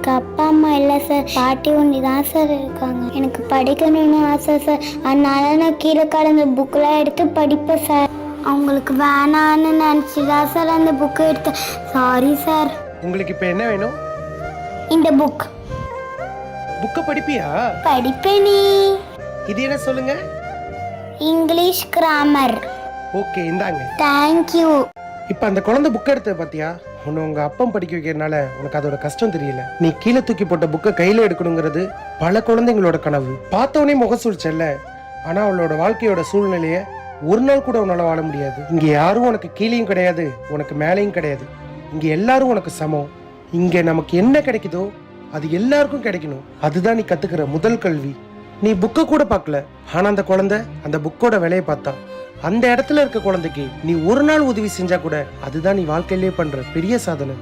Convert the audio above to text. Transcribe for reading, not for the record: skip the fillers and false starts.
எனக்கு அப்பா அம்மா இல்லை சார், பாட்டி ஒண்டி தான் சார் இருக்காங்க. எனக்கு படிக்கணும்னு ஆசை சார், அதனால நான் கீழே கடந்த புக்கெலாம் எடுத்து படிப்பேன் சார். அவங்களுக்கு வேணான்னு நினச்சிதான் சார் அந்த புக்கு எடுத்தேன். Sorry sir. உங்களுக்கு இப்போ என்ன வேணும்? இந்த புக்கை படிப்பியா? படிப்பேனே. இது என்ன சொல்லுங்க? English grammar. ஓகே, இந்தாங்க. தேங்க்யூ. இப்போ அந்த குழந்தை புக்கை எடுத்து பார்த்தியா? உன்னை உங்கள் அப்பம் படிக்க வைக்கிறதுனால உனக்கு அதோட கஷ்டம் தெரியல. நீ கீழே தூக்கி போட்ட புக்கை கையில் எடுக்கணுங்கிறது பல குழந்தைங்களோட கனவு. பார்த்தவனே முகம் சுழிச்சல்ல, ஆனால் அவளோட வாழ்க்கையோட சூழ்நிலையை ஒரு நாள் கூட உன்னால வாழ முடியாது. இங்கே யாரும் உனக்கு கீழேயும் கிடையாது, உனக்கு மேலேயும் கிடையாது. இங்கே எல்லாரும் உனக்கு சமம். இங்கே நமக்கு என்ன கிடைக்குதோ அது எல்லாருக்கும் கிடைக்கணும். அதுதான் நீ கத்துக்கிற முதல் கல்வி. நீ புக்கை கூட பார்க்கல, ஆனா அந்த குழந்தை அந்த புக்கோட விலையை பார்த்தா. அந்த இடத்துல இருக்க குழந்தைக்கு நீ ஒரு நாள் உதவி செஞ்சா கூட அதுதான் நீ வாழ்க்கையிலே பண்ற பெரிய சாதனை.